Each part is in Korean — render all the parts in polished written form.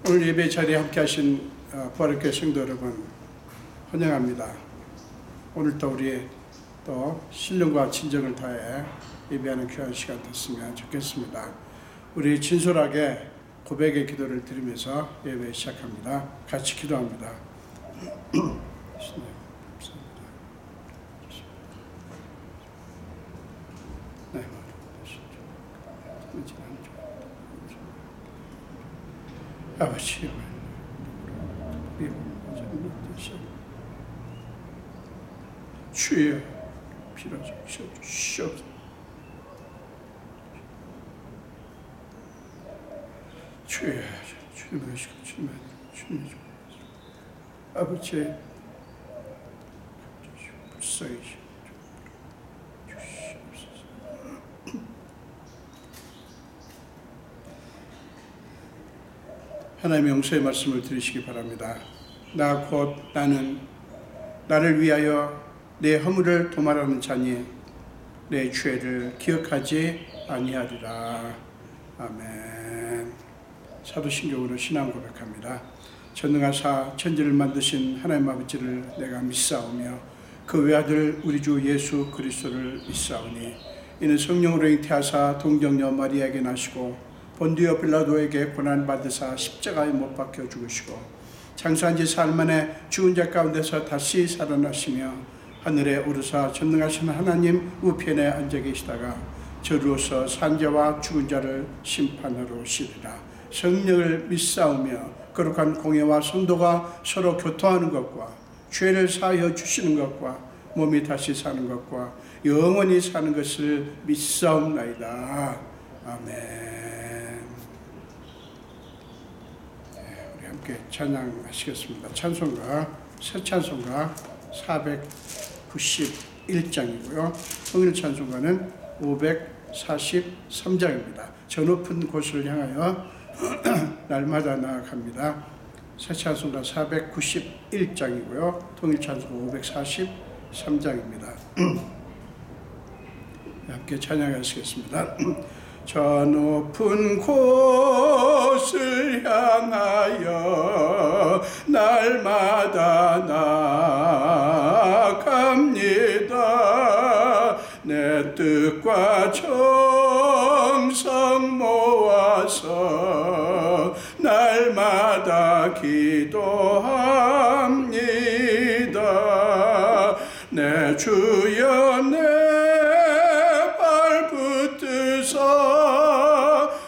오늘 예배 자리에 함께 하신 부활교회 성도 여러분 환영합니다. 오늘도 우리 또 신령과 진정을 다해 예배하는 귀한 시간 됐으면 좋겠습니다. 우리 진솔하게 고백의 기도를 드리면서 예배 시작합니다. 같이 기도합니다. 아버지, 주여 피로 주시옵소서. 주여 주님 하시고 주님 아버지 불쌍히 주시옵소서. 하나님의 용서의 말씀을 들으시기 바랍니다. 나는 나를 위하여 내 허물을 도말하는 자니 내 죄를 기억하지 아니하리라. 아멘. 사도신경으로 신앙 고백합니다. 전능하사 천지를 만드신 하나님 아버지를 내가 믿사오며 그 외아들 우리 주 예수 그리스도를 믿사오니 이는 성령으로 잉태하사 동정녀 마리아에게 나시고 본디오 빌라도에게 고난받으사 십자가에 못 박혀 죽으시고 장사한 지 사흘 만에 죽은 자 가운데서 다시 살아나시며 하늘에 오르사 전능하신 하나님 우편에 앉아 계시다가 저루어서 산자와 죽은 자를 심판하러 오시리라. 성령을 믿사오며 거룩한 공예와 성도가 서로 교통하는 것과 죄를 사하여 주시는 것과 몸이 다시 사는 것과 영원히 사는 것을 믿사옵나이다. 아멘. 우리 함께 찬양하시겠습니다. 찬송가, 새 찬송가 491장이고요. 통일 찬송가는 543장입니다. 저 높은 곳을 향하여 날마다 나아갑니다. 새 찬송가 491장이고요. 통일 찬송가 543장입니다. 함께 찬양하시겠습니다. 저 높은 곳을 향하여 날마다 나아갑니다. 내 뜻과 정성 모아서 날마다 기도합니다. 내 주여 내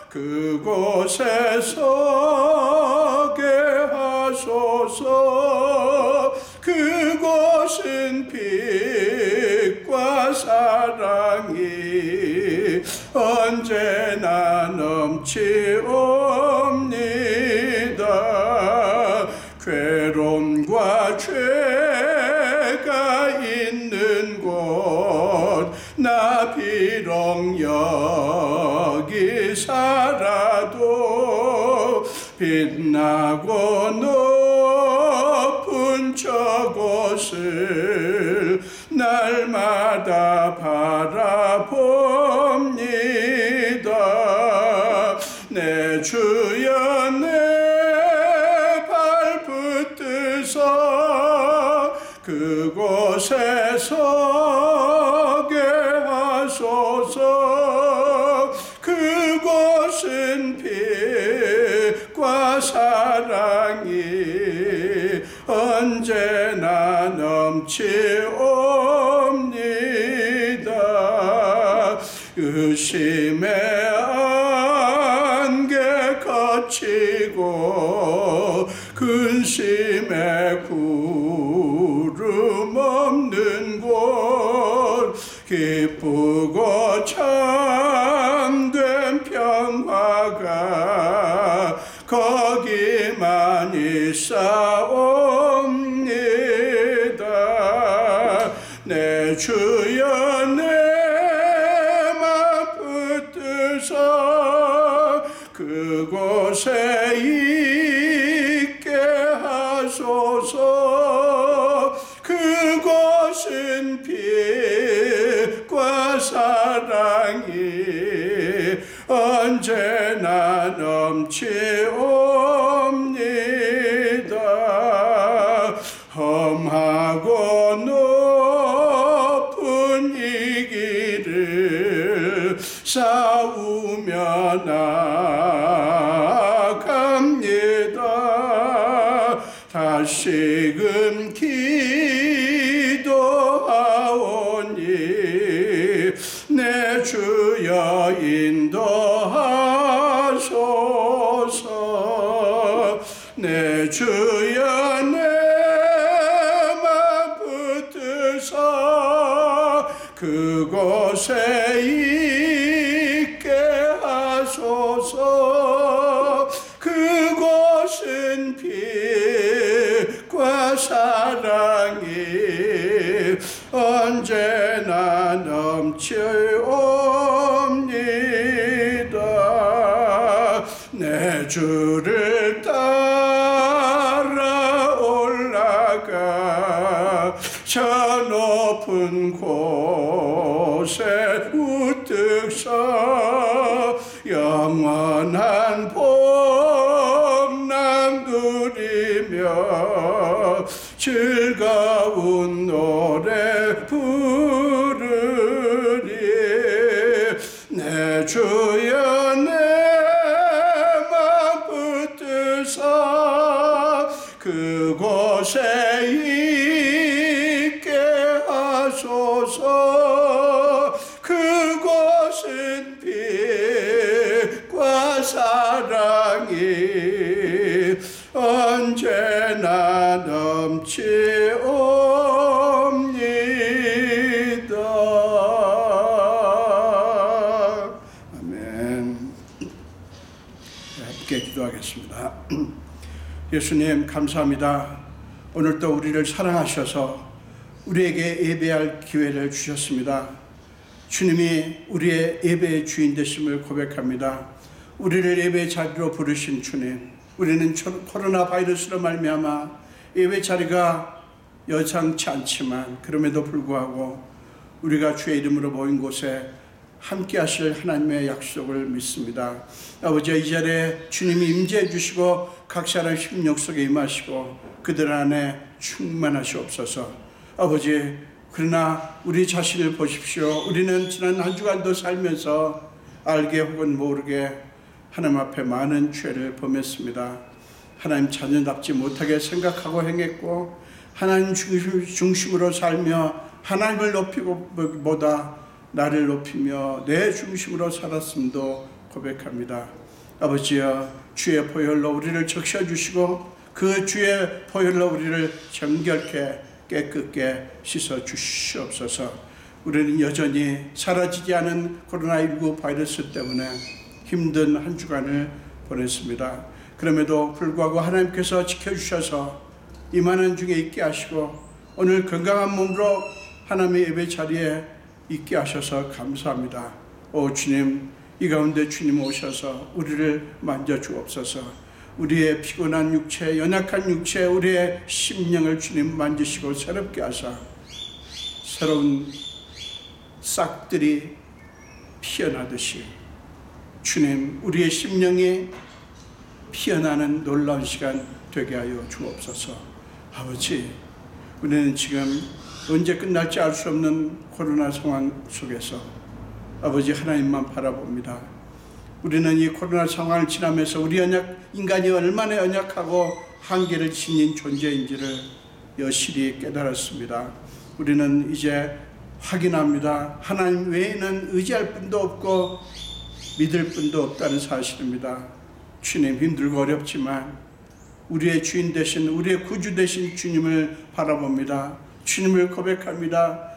그곳에 서게 하소서. 그곳은 빛과 사랑이 언제나 넘치옵니다. 괴로움과 죄가 있는 곳 나 비록 여기 살아도 빛나고 높은 저곳을 날마다 바라봅니다. 내 주여 내 발붙드서 그곳에 서게 하소서. 그곳은 빛과 사랑이 언제나 넘치옵니다. 의심의 안개 거치고 근심의 구름 없는 곳 기쁘고 참된 평화가 거기만 있사옵니다. 내 주여 내 맘 붙드사 그곳에 있게 하소서. 그곳은 빛과 사랑이 언제나 넘치옵니다. 다시금 기도하오니 내 주여 인도하소서. 내 주여 내 맘 붙드사 그곳에 있게 하소서. 그곳은 빛과 사랑이 언제나 넘치옵니다. 내 주를 따라 올라가 저 높은 곳에 우뚝 서 영원한 복남 누리며 즐거운 노래 부르리. 내 주여 내 맘 붙드사 그곳에 있게 하소서. 그곳은 빛과 사랑이 언제나 넘치옵니다. 아멘. 함께 기도하겠습니다. 예수님 감사합니다. 오늘도 우리를 사랑하셔서 우리에게 예배할 기회를 주셨습니다. 주님이 우리의 예배의 주인 되심을 고백합니다. 우리를 예배 자리로 부르신 주님, 우리는 코로나 바이러스로 말미암아 예배 자리가 여상치 않지만 그럼에도 불구하고 우리가 주의 이름으로 모인 곳에 함께 하실 하나님의 약속을 믿습니다. 아버지, 이 자리에 주님이 임재해 주시고 각 사람 심령 속에 임하시고 그들 안에 충만하시옵소서. 아버지, 그러나 우리 자신을 보십시오. 우리는 지난 한 주간도 살면서 알게 혹은 모르게 하나님 앞에 많은 죄를 범했습니다. 하나님 자녀답지 못하게 생각하고 행했고 하나님 중심으로 살며 하나님을 높이고 보다 나를 높이며 내 중심으로 살았음도 고백합니다. 아버지여, 주의 보혈로 우리를 적셔주시고 그 주의 보혈로 우리를 정결케 깨끗게 씻어 주시옵소서. 우리는 여전히 사라지지 않은 코로나19 바이러스 때문에 힘든 한 주간을 보냈습니다. 그럼에도 불구하고 하나님께서 지켜주셔서 임하는 중에 있게 하시고 오늘 건강한 몸으로 하나님의 예배 자리에 있게 하셔서 감사합니다. 오 주님, 이 가운데 주님 오셔서 우리를 만져주옵소서. 우리의 피곤한 육체, 연약한 육체, 우리의 심령을 주님 만지시고 새롭게 하사 새로운 싹들이 피어나듯이 주님, 우리의 심령이 피어나는 놀라운 시간 되게 하여 주옵소서. 아버지, 우리는 지금 언제 끝날지 알 수 없는 코로나 상황 속에서 아버지 하나님만 바라봅니다. 우리는 이 코로나 상황을 지나면서 우리 인간이 얼마나 연약하고 한계를 지닌 존재인지를 여실히 깨달았습니다. 우리는 이제 확인합니다. 하나님 외에는 의지할 분도 없고 믿을 분도 없다는 사실입니다. 주님, 힘들고 어렵지만 우리의 주인 되신, 우리의 구주 되신 주님을 바라봅니다. 주님을 고백합니다.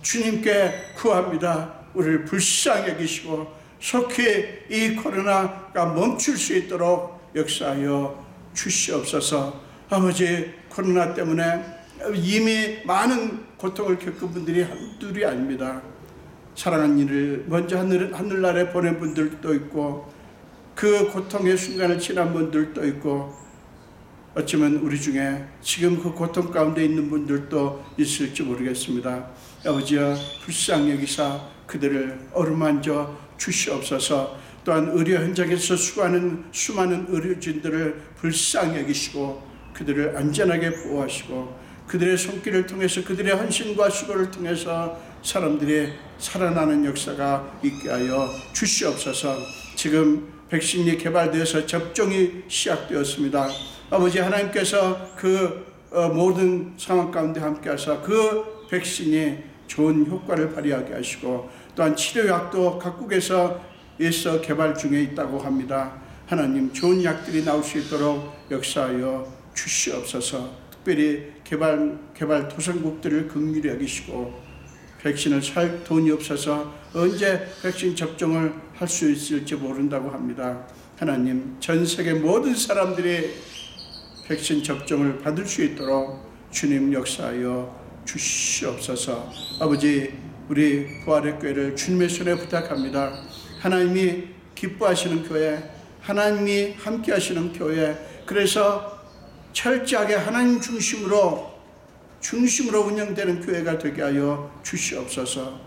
주님께 구합니다. 우리를 불쌍히 여기시고 속히 이 코로나가 멈출 수 있도록 역사하여 주시옵소서. 아버지, 코로나 때문에 이미 많은 고통을 겪은 분들이 한둘이 아닙니다. 사랑하는 이를 먼저 하늘나라에 보낸 분들도 있고 그 고통의 순간을 지난 분들도 있고 어쩌면 우리 중에 지금 그 고통 가운데 있는 분들도 있을지 모르겠습니다. 아버지여, 불쌍히 여기사 그들을 어루만져 주시옵소서. 또한 의료 현장에서 수고하는 수많은 의료진들을 불쌍히 여기시고 그들을 안전하게 보호하시고 그들의 손길을 통해서, 그들의 헌신과 수고를 통해서 사람들이 살아나는 역사가 있게 하여 주시옵소서. 지금 백신이 개발되어서 접종이 시작되었습니다. 아버지 하나님께서 그 모든 상황 가운데 함께 하사 그 백신이 좋은 효과를 발휘하게 하시고, 또한 치료약도 각국에서 개발 중에 있다고 합니다. 하나님, 좋은 약들이 나올 수 있도록 역사하여 주시옵소서. 특별히 개발도상국들을 긍휼히 여기시고, 백신을 살 돈이 없어서 언제 백신 접종을 할 수 있을지 모른다고 합니다. 하나님, 전 세계 모든 사람들이 백신 접종을 받을 수 있도록 주님 역사하여 주시옵소서. 아버지, 우리 부활의 교회를 주님의 손에 부탁합니다. 하나님이 기뻐하시는 교회, 하나님이 함께 하시는 교회, 그래서 철저하게 하나님 중심으로 운영되는 교회가 되게 하여 주시옵소서.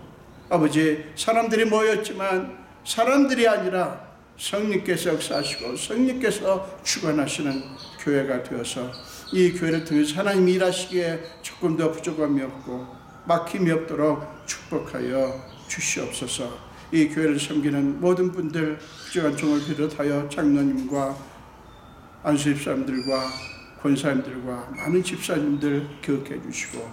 아버지, 사람들이 모였지만 사람들이 아니라 성령께서 역사하시고 성령께서 주관하시는 교회가 되어서 이 교회를 통해서 하나님이 일하시기에 조금 더 부족함이 없고 막힘이 없도록 축복하여 주시옵소서. 이 교회를 섬기는 모든 분들, 부족한 종을 비롯하여 장로님과 안수집사님들과 권사님들과 많은 집사님들 기억해 주시고,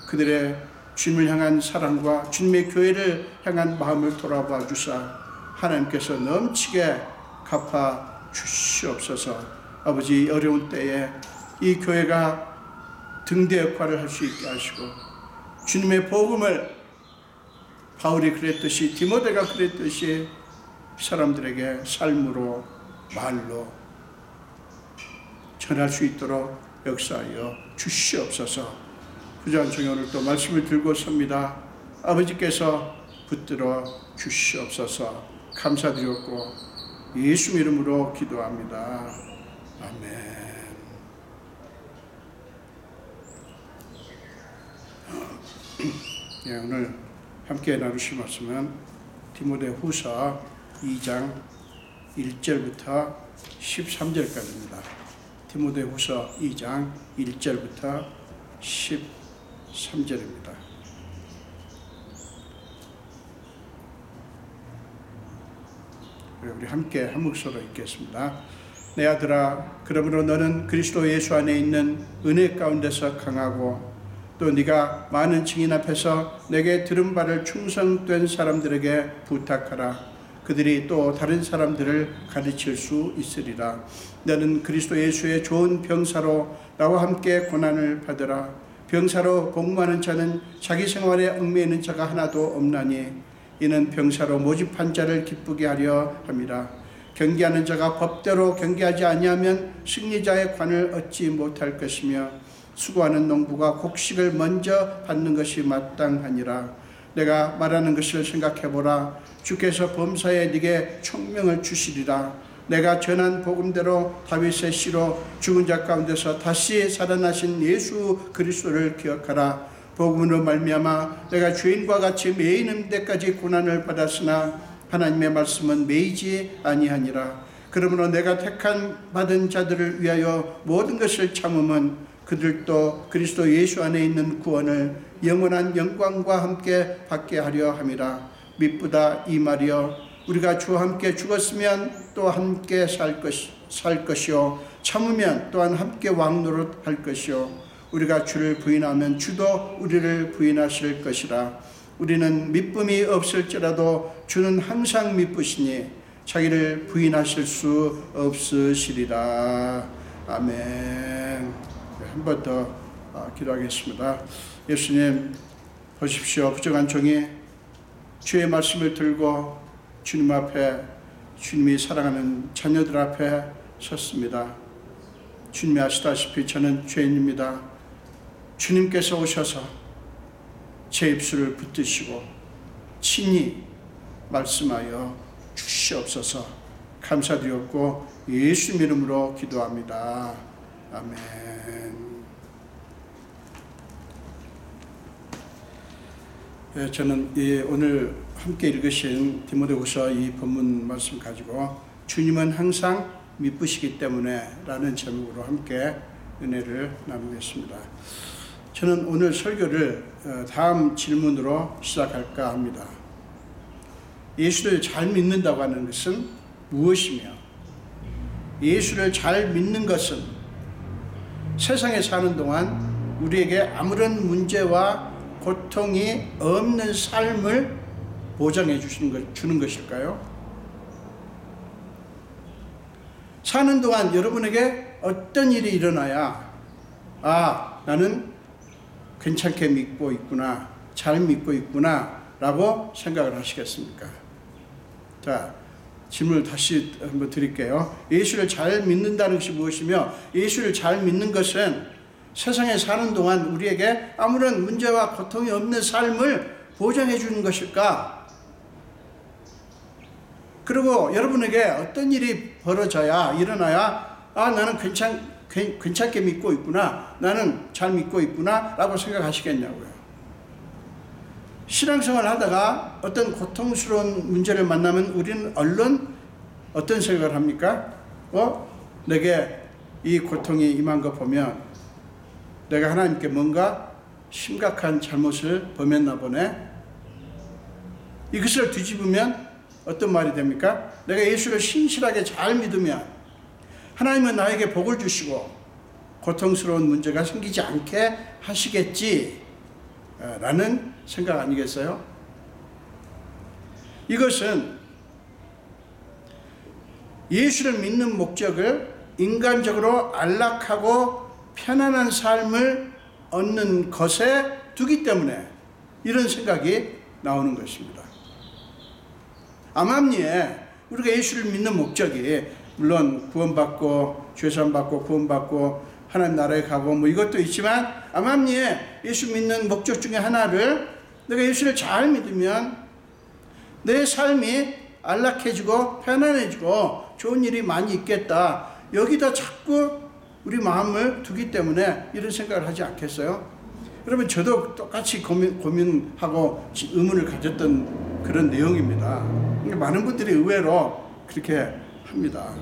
그들의 주님을 향한 사랑과 주님의 교회를 향한 마음을 돌아봐 주사 하나님께서 넘치게 갚아 주시옵소서. 아버지, 어려운 때에 이 교회가 등대 역할을 할 수 있게 하시고, 주님의 복음을 바울이 그랬듯이, 디모데가 그랬듯이 사람들에게 삶으로, 말로 전할 수 있도록 역사하여 주시옵소서. 부족한 중에 오늘 또 말씀을 들고 섭니다. 아버지께서 붙들어 주시옵소서. 감사드렸고 예수 이름으로 기도합니다. 아멘. 네, 오늘 함께 나누실 말씀은 디모데후서 2장 1절부터 13절까지입니다. 디모데후서 2장 1절부터 13절입니다. 우리 함께 한 목소리로 읽겠습니다. 내 아들아, 그러므로 너는 그리스도 예수 안에 있는 은혜 가운데서 강하고, 또 네가 많은 증인 앞에서 내게 들은 바를 충성된 사람들에게 부탁하라. 그들이 또 다른 사람들을 가르칠 수 있으리라. 너는 그리스도 예수의 좋은 병사로 나와 함께 고난을 받으라. 병사로 복무하는 자는 자기 생활에 얽매이는 자가 하나도 없나니, 이는 병사로 모집한 자를 기쁘게 하려 함이라. 경계하는 자가 법대로 경계하지 아니하면 승리자의 관을 얻지 못할 것이며, 수고하는 농부가 곡식을 먼저 받는 것이 마땅하니라. 내가 말하는 것을 생각해보라. 주께서 범사에 네게 총명을 주시리라. 내가 전한 복음대로 다윗의 씨로 죽은 자 가운데서 다시 살아나신 예수 그리스도를 기억하라. 복음으로 말미암아 내가 죄인과 같이 매이는 데까지 고난을 받았으나 하나님의 말씀은 매이지 아니하니라. 그러므로 내가 받은 자들을 위하여 모든 것을 참음은 그들도 그리스도 예수 안에 있는 구원을 영원한 영광과 함께 받게 하려 함이라. 미쁘다 이 말이여, 우리가 주와 함께 죽었으면 또 함께 살 것이요, 참으면 또한 함께 왕노릇 할 것이요, 우리가 주를 부인하면 주도 우리를 부인하실 것이라. 우리는 미쁨이 없을지라도 주는 항상 미쁘시니 자기를 부인하실 수 없으시리라. 아멘. 한 번 더 기도하겠습니다. 예수님, 보십시오. 부정한 종이 주의 말씀을 들고 주님 앞에, 주님이 사랑하는 자녀들 앞에 섰습니다. 주님이 아시다시피 저는 죄인입니다. 주님께서 오셔서 제 입술을 붙드시고 친히 말씀하여 주시옵소서. 감사드렸고 예수 이름으로 기도합니다. 아멘. 저는 오늘 함께 읽으신 디모데후서 이 본문 말씀 가지고 주님은 항상 미쁘시기 때문에 라는 제목으로 함께 은혜를 나누겠습니다. 저는 오늘 설교를 다음 질문으로 시작할까 합니다. 예수를 잘 믿는다고 하는 것은 무엇이며, 예수를 잘 믿는 것은 세상에 사는 동안 우리에게 아무런 문제와 고통이 없는 삶을 보장해 주는 것일까요? 사는 동안 여러분에게 어떤 일이 일어나야 나는 괜찮게 믿고 있구나, 잘 믿고 있구나 라고 생각을 하시겠습니까? 자, 질문을 다시 한번 드릴게요. 예수를 잘 믿는다는 것이 무엇이며, 예수를 잘 믿는 것은 세상에 사는 동안 우리에게 아무런 문제와 고통이 없는 삶을 보장해 주는 것일까? 그리고 여러분에게 어떤 일이 벌어져야, 일어나야 나는 괜찮게 믿고 있구나, 나는 잘 믿고 있구나 라고 생각하시겠냐고요. 신앙생활 하다가 어떤 고통스러운 문제를 만나면 우리는 얼른 어떤 생각을 합니까? 내게 이 고통이 임한 거 보면 내가 하나님께 뭔가 심각한 잘못을 범했나 보네. 이것을 뒤집으면 어떤 말이 됩니까? 내가 예수를 신실하게 잘 믿으면 하나님은 나에게 복을 주시고 고통스러운 문제가 생기지 않게 하시겠지 라는 생각 아니겠어요? 이것은 예수를 믿는 목적을 인간적으로 안락하고 편안한 삶을 얻는 것에 두기 때문에 이런 생각이 나오는 것입니다. 암암리에 우리가 예수를 믿는 목적이 물론 구원받고 죄사함받고 구원받고 하나님 나라에 가고 이것도 있지만, 암암리에 예수 믿는 목적 중에 하나를, 내가 예수를 잘 믿으면 내 삶이 안락해지고 편안해지고 좋은 일이 많이 있겠다, 여기다 자꾸 우리 마음을 두기 때문에 이런 생각을 하지 않겠어요? 여러분, 저도 똑같이 고민하고 의문을 가졌던 그런 내용입니다. 많은 분들이 의외로 그렇게 합니다.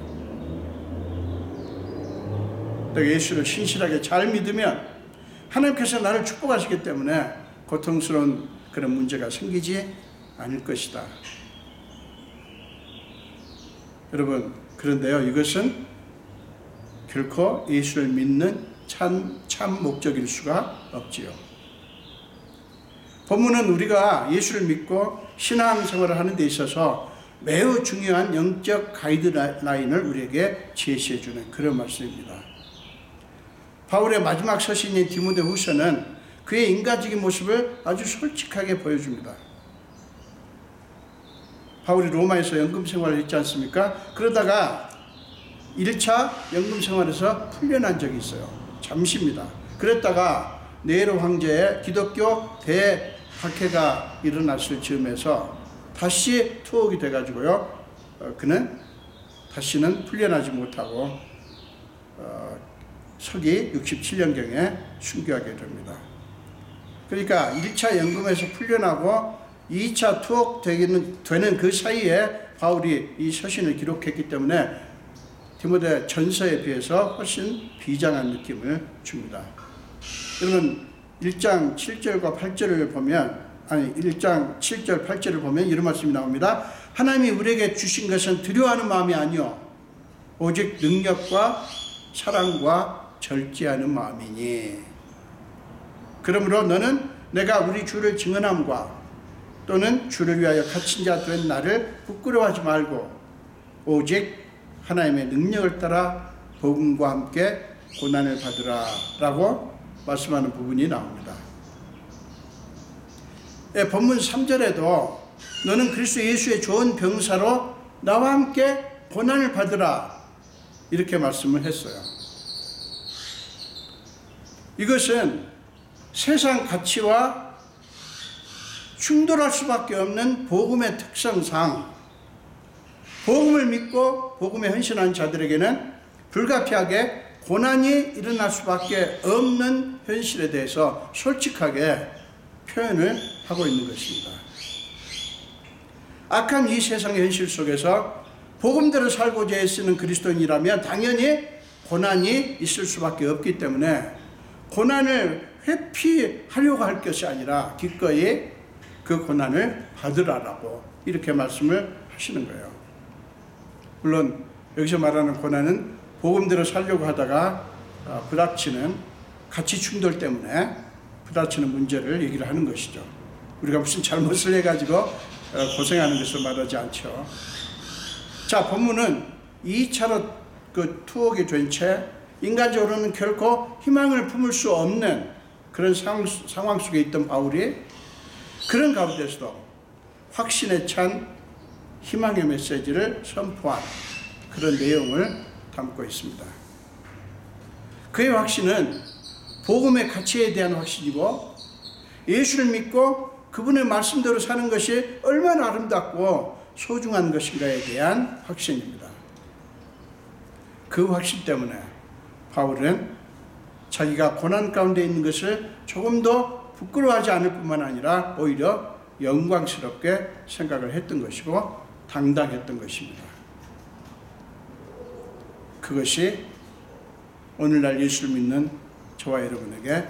내가 예수를 신실하게 잘 믿으면 하나님께서 나를 축복하시기 때문에 고통스러운 그런 문제가 생기지 않을 것이다. 여러분, 그런데요, 이것은 결코 예수를 믿는 참 목적일 수가 없지요. 본문은 우리가 예수를 믿고 신앙생활을 하는 데 있어서 매우 중요한 영적 가이드라인을 우리에게 제시해 주는 그런 말씀입니다. 바울의 마지막 서신인 디모데후서는 그의 인간적인 모습을 아주 솔직하게 보여줍니다. 바울이 로마에서 연금 생활을 했지 않습니까? 그러다가 1차 연금 생활에서 풀려난 적이 있어요. 잠시입니다. 그랬다가 네로 황제의 기독교 대박해가 일어났을 즈음에서 다시 투옥이 돼가지고요, 그는 다시는 풀려나지 못하고 서기 67년경에 순교하게 됩니다. 그러니까 1차 연금에서 풀려나고 2차 투옥되는 그 사이에 바울이 이 서신을 기록했기 때문에 디모데 전서에 비해서 훨씬 비장한 느낌을 줍니다. 여러분, 1장 7절과 8절을 보면, 1장 7절 8절을 보면 이런 말씀이 나옵니다. 하나님이 우리에게 주신 것은 두려워하는 마음이 아니요 오직 능력과 사랑과 절제하는 마음이니, 그러므로 너는 내가 우리 주를 증언함과 또는 주를 위하여 갇힌 자 된 나를 부끄러워하지 말고 오직 하나님의 능력을 따라 복음과 함께 고난을 받으라 라고 말씀하는 부분이 나옵니다. 본문 3절에도 너는 그리스도 예수의 좋은 병사로 나와 함께 고난을 받으라 이렇게 말씀을 했어요. 이것은 세상 가치와 충돌할 수밖에 없는 복음의 특성상 복음을 믿고 복음에 헌신한 자들에게는 불가피하게 고난이 일어날 수밖에 없는 현실에 대해서 솔직하게 표현을 하고 있는 것입니다. 악한 이 세상의 현실 속에서 복음대로 살고자 애쓰는 그리스도인이라면 당연히 고난이 있을 수밖에 없기 때문에 고난을 회피하려고 할 것이 아니라 기꺼이 그 고난을 받으라라고 이렇게 말씀을 하시는 거예요. 물론 여기서 말하는 고난은 복음대로 살려고 하다가 부닥치는 가치 충돌 때문에 부닥치는 문제를 얘기를 하는 것이죠. 우리가 무슨 잘못을 해가지고 고생하는 것을 말하지 않죠. 자, 본문은 2차로 그 투옥이 된 채 인간적으로는 결코 희망을 품을 수 없는 그런 상황 속에 있던 바울이 그런 가운데서도 확신에 찬 희망의 메시지를 선포한 그런 내용을 담고 있습니다. 그의 확신은 복음의 가치에 대한 확신이고 예수를 믿고 그분의 말씀대로 사는 것이 얼마나 아름답고 소중한 것인가에 대한 확신입니다. 그 확신 때문에 바울은 자기가 고난 가운데 있는 것을 조금도 부끄러워하지 않을 뿐만 아니라 오히려 영광스럽게 생각을 했던 것이고 당당했던 것입니다. 그것이 오늘날 예수를 믿는 저와 여러분에게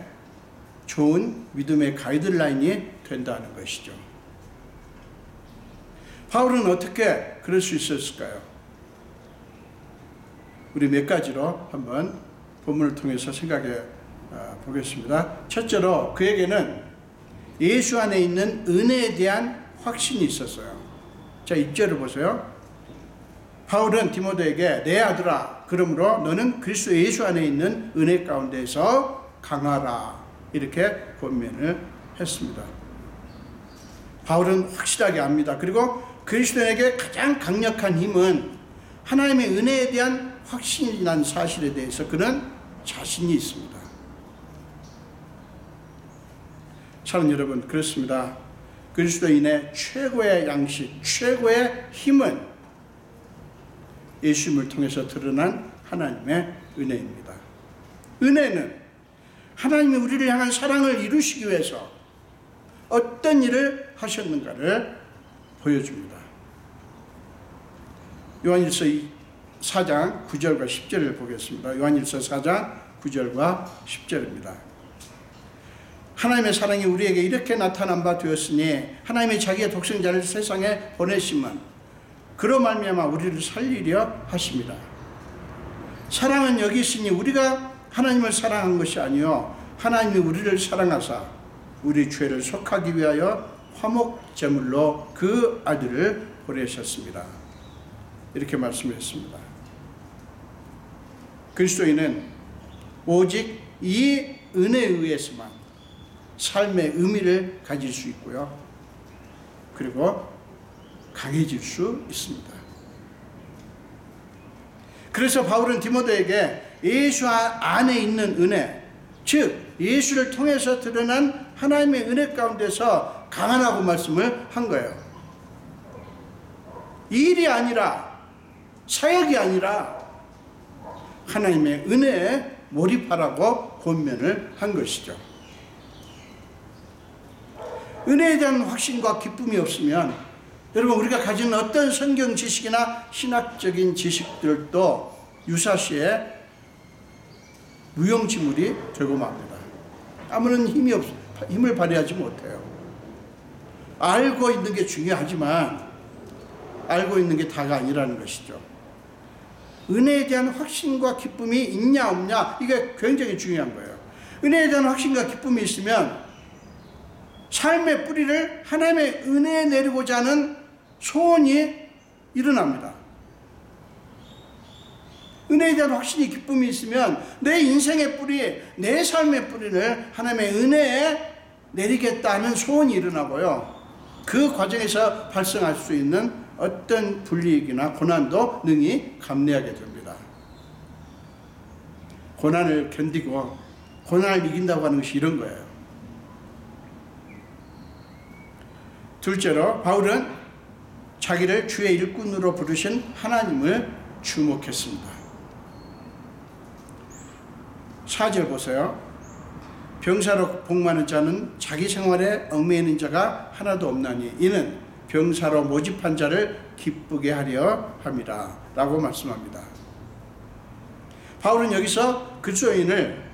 좋은 믿음의 가이드라인이 된다는 것이죠. 바울은 어떻게 그럴 수 있었을까요? 우리 몇 가지로 한번 본문을 통해서 생각해 보겠습니다. 첫째로 그에게는 예수 안에 있는 은혜에 대한 확신이 있었어요. 자, 1절을 보세요. 바울은 디모데에게 내 아들아, 그러므로 너는 그리스도 예수 안에 있는 은혜 가운데서 강하라, 이렇게 권면을 했습니다. 바울은 확실하게 압니다. 그리고 그리스도인에게 가장 강력한 힘은 하나님의 은혜에 대한 확신이 난 사실에 대해서 그는 자신이 있습니다. 사랑하는 여러분, 그렇습니다. 그리스도인의 최고의 양식, 최고의 힘은 예수님을 통해서 드러난 하나님의 은혜입니다. 은혜는 하나님이 우리를 향한 사랑을 이루시기 위해서 어떤 일을 하셨는가를 보여줍니다. 요한일서 4장 9절과 10절을 보겠습니다. 요한일서 4장 9절과 10절입니다. 하나님의 사랑이 우리에게 이렇게 나타난 바 되었으니 하나님이 자기의 독생자를 세상에 보내심은 그로 말미암아 우리를 살리려 하십니다. 사랑은 여기 있으니 우리가 하나님을 사랑한 것이 아니요 하나님이 우리를 사랑하사 우리 죄를 속하기 위하여 화목제물로 그 아들을 보내셨습니다. 이렇게 말씀했습니다. 그리스도인은 오직 이 은혜에 의해서만 삶의 의미를 가질 수 있고요. 그리고 강해질 수 있습니다. 그래서 바울은 디모데에게 예수 안에 있는 은혜, 즉 예수를 통해서 드러난 하나님의 은혜 가운데서 강하라고 말씀을 한 거예요. 일이 아니라, 사역이 아니라 하나님의 은혜에 몰입하라고 권면을 한 것이죠. 은혜에 대한 확신과 기쁨이 없으면 여러분, 우리가 가진 어떤 성경 지식이나 신학적인 지식들도 유사시에 무용지물이 되고 맙니다. 아무런 힘을 발휘하지 못해요. 알고 있는 게 중요하지만 알고 있는 게 다가 아니라는 것이죠. 은혜에 대한 확신과 기쁨이 있냐 없냐, 이게 굉장히 중요한 거예요. 은혜에 대한 확신과 기쁨이 있으면 삶의 뿌리를 하나님의 은혜에 내리고자 하는 소원이 일어납니다. 은혜에 대한 확신이 기쁨이 있으면 내 인생의 뿌리, 내 삶의 뿌리를 하나님의 은혜에 내리겠다는 소원이 일어나고요. 그 과정에서 발생할 수 있는 어떤 불이익이나 고난도 능히 감내하게 됩니다. 고난을 견디고 고난을 이긴다고 하는 것이 이런 거예요. 둘째로 바울은 자기를 주의 일꾼으로 부르신 하나님을 주목했습니다. 4절 보세요. 병사로 복무하는 자는 자기 생활에 얽매이는 자가 하나도 없나니 이는 병사로 모집한 자를 기쁘게 하려 함이라 라고 말씀합니다. 바울은 여기서 그리스도인을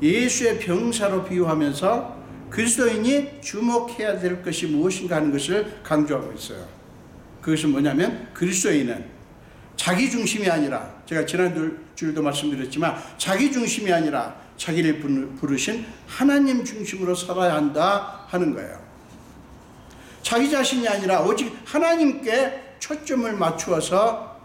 예수의 병사로 비유하면서 그리스도인이 주목해야 될 것이 무엇인가 하는 것을 강조하고 있어요. 그것은 뭐냐면 그리스도인은 자기 중심이 아니라, 제가 지난 주일도 말씀드렸지만 자기 중심이 아니라 자기를 부르신 하나님 중심으로 살아야 한다 하는 거예요. 자기 자신이 아니라 오직 하나님께 초점을 맞추어서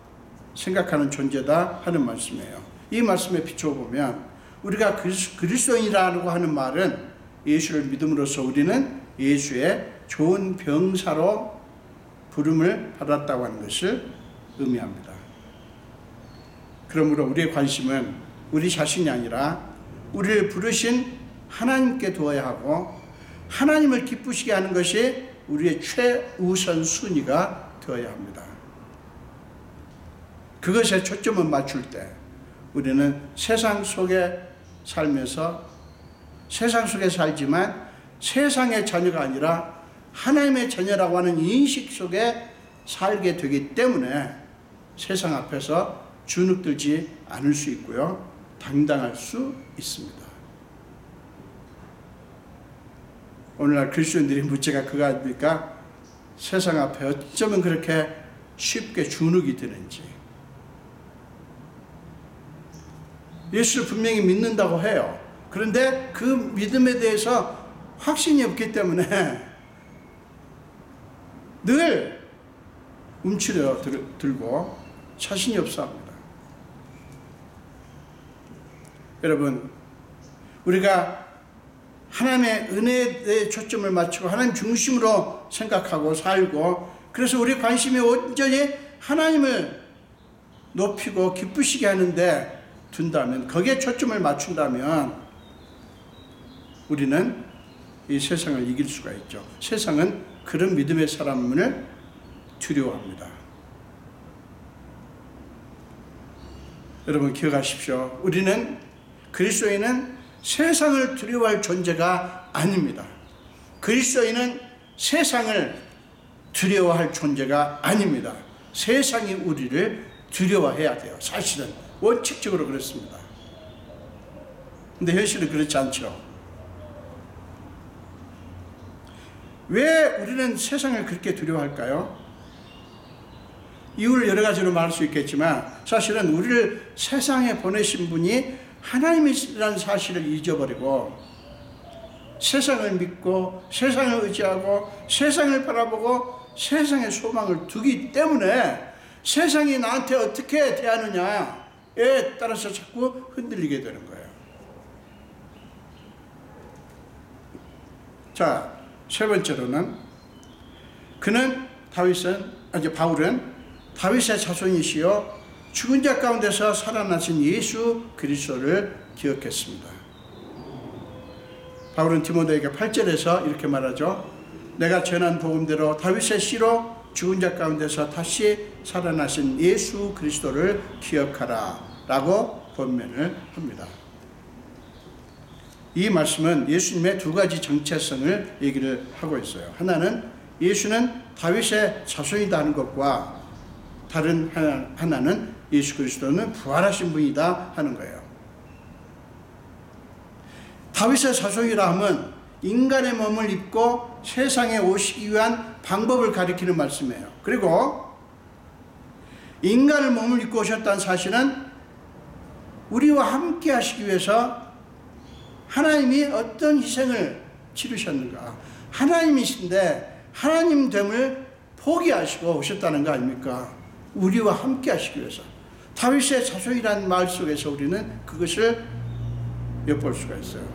생각하는 존재다 하는 말씀이에요. 이 말씀에 비춰보면 우리가 그리스도인이라고 하는 말은 예수를 믿음으로써 우리는 예수의 좋은 병사로 부름을 받았다고 하는 것을 의미합니다. 그러므로 우리의 관심은 우리 자신이 아니라 우리를 부르신 하나님께 두어야 하고, 하나님을 기쁘시게 하는 것이 우리의 최우선 순위가 되어야 합니다. 그것에 초점을 맞출 때 우리는 세상 속에 살면서, 세상 속에 살지만 세상의 자녀가 아니라 하나님의 자녀라고 하는 인식 속에 살게 되기 때문에 세상 앞에서 주눅들지 않을 수 있고요, 당당할 수 있습니다. 오늘날 그리스도인들의 문제가 그거 아닙니까? 세상 앞에 어쩌면 그렇게 쉽게 주눅이 드는지. 예수를 분명히 믿는다고 해요. 그런데 그 믿음에 대해서 확신이 없기 때문에 늘 움츠려 들고 자신이 없어 합니다. 여러분, 우리가 하나님의 은혜에 대해 초점을 맞추고 하나님 중심으로 생각하고 살고, 그래서 우리 관심이 온전히 하나님을 높이고 기쁘시게 하는데 둔다면, 거기에 초점을 맞춘다면 우리는 이 세상을 이길 수가 있죠. 세상은 그런 믿음의 사람을 두려워합니다. 여러분 기억하십시오. 우리는, 그리스도인은 세상을 두려워할 존재가 아닙니다. 그리스도인은 세상을 두려워할 존재가 아닙니다. 세상이 우리를 두려워해야 돼요. 사실은 원칙적으로 그렇습니다. 근데 현실은 그렇지 않죠. 왜 우리는 세상을 그렇게 두려워할까요? 이유를 여러 가지로 말할 수 있겠지만 사실은 우리를 세상에 보내신 분이 하나님이라는 사실을 잊어버리고 세상을 믿고 세상을 의지하고 세상을 바라보고 세상에 소망을 두기 때문에 세상이 나한테 어떻게 대하느냐에 따라서 자꾸 흔들리게 되는 거예요. 자, 세 번째로는 바울은 다윗의 자손이시여 죽은 자 가운데서 살아나신 예수 그리스도를 기억했습니다. 바울은 디모데에게 8절에서 이렇게 말하죠. 내가 전한 복음대로 다윗의 씨로 죽은 자 가운데서 다시 살아나신 예수 그리스도를 기억하라 라고 권면을 합니다. 이 말씀은 예수님의 두 가지 정체성을 얘기를 하고 있어요. 하나는 예수는 다윗의 자손이다 하는 것과 다른 하나는 예수 그리스도는 부활하신 분이다 하는 거예요. 다윗의 자손이라 하면 인간의 몸을 입고 세상에 오시기 위한 방법을 가리키는 말씀이에요. 그리고 인간의 몸을 입고 오셨다는 사실은 우리와 함께 하시기 위해서 하나님이 어떤 희생을 치르셨는가, 하나님이신데 하나님됨을 포기하시고 오셨다는 거 아닙니까? 우리와 함께 하시기 위해서. 다윗의 자손이라는 말 속에서 우리는 그것을 엿볼 수가 있어요.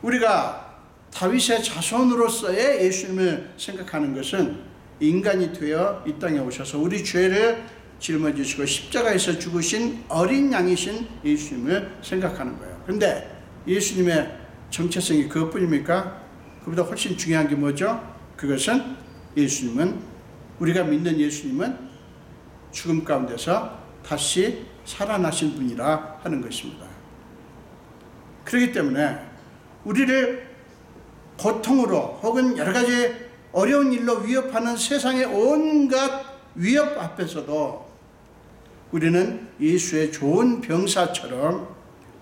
우리가 다윗의 자손으로서의 예수님을 생각하는 것은 인간이 되어 이 땅에 오셔서 우리 죄를 짊어지시고 십자가에서 죽으신 어린 양이신 예수님을 생각하는 거예요. 그런데 예수님의 정체성이 그것뿐입니까? 그보다 훨씬 중요한 게 뭐죠? 그것은 우리가 믿는 예수님은 죽음 가운데서 다시 살아나신 분이라 하는 것입니다. 그렇기 때문에 우리를 고통으로 혹은 여러 가지 어려운 일로 위협하는 세상의 온갖 위협 앞에서도 우리는 예수의 좋은 병사처럼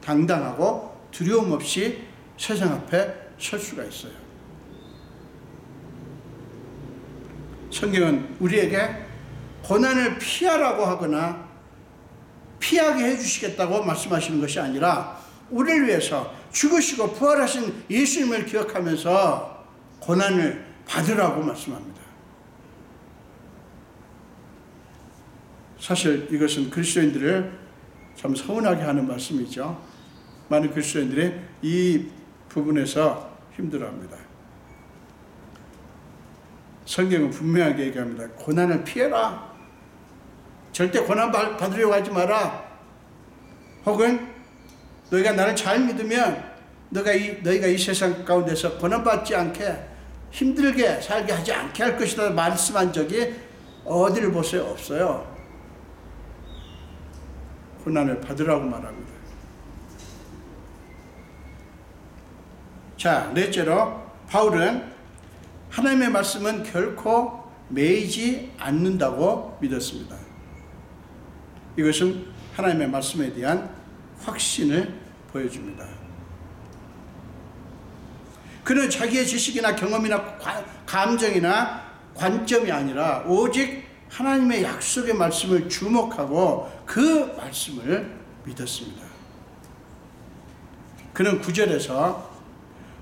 당당하고 두려움 없이 세상 앞에 설 수가 있어요. 성경은 우리에게 고난을 피하라고 하거나 피하게 해주시겠다고 말씀하시는 것이 아니라 우리를 위해서 죽으시고 부활하신 예수님을 기억하면서 고난을 받으라고 말씀합니다. 사실 이것은 그리스도인들을 참 서운하게 하는 말씀이죠. 많은 그리스도인들이 이 부분에서 힘들어합니다. 성경은 분명하게 얘기합니다. 고난을 피해라. 절대 고난 받으려고 하지 마라. 혹은 너희가 나를 잘 믿으면 너희가 이 세상 가운데서 고난받지 않게 힘들게 살게 하지 않게 할 것이다 말씀한 적이 어디를 보세요? 없어요. 고난을 받으라고 말합니다. 자, 넷째로 바울은 하나님의 말씀은 결코 매이지 않는다고 믿었습니다. 이것은 하나님의 말씀에 대한 확신을 보여줍니다. 그는 자기의 지식이나 경험이나 감정이나 관점이 아니라 오직 하나님의 약속의 말씀을 주목하고 그 말씀을 믿었습니다. 그는 9절에서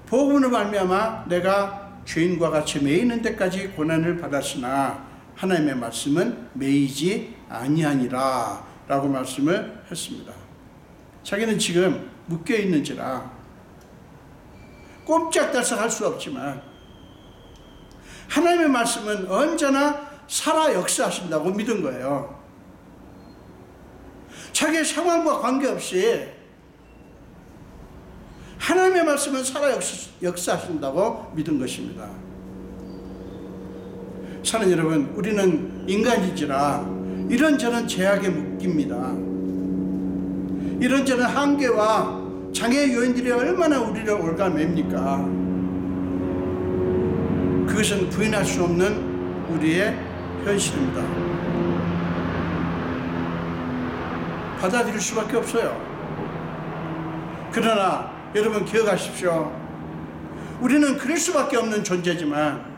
복음으로 말미암아 내가 죄인과 같이 매이는 데까지 고난을 받았으나 하나님의 말씀은 매이지 아니하니라 라고 말씀을 했습니다. 자기는 지금 묶여있는지라 꼼짝달싹할 수 없지만 하나님의 말씀은 언제나 살아 역사하신다고 믿은 거예요. 자기의 상황과 관계없이 하나님의 말씀은 살아 역사하신다고 믿은 것입니다. 사는 여러분, 우리는 인간이지라 이런저런 제약에 묶입니다. 이런저런 한계와 장애 요인들이 얼마나 우리를 올가맵니까? 그것은 부인할 수 없는 우리의 현실입니다. 받아들일 수밖에 없어요. 그러나 여러분 기억하십시오. 우리는 그럴 수밖에 없는 존재지만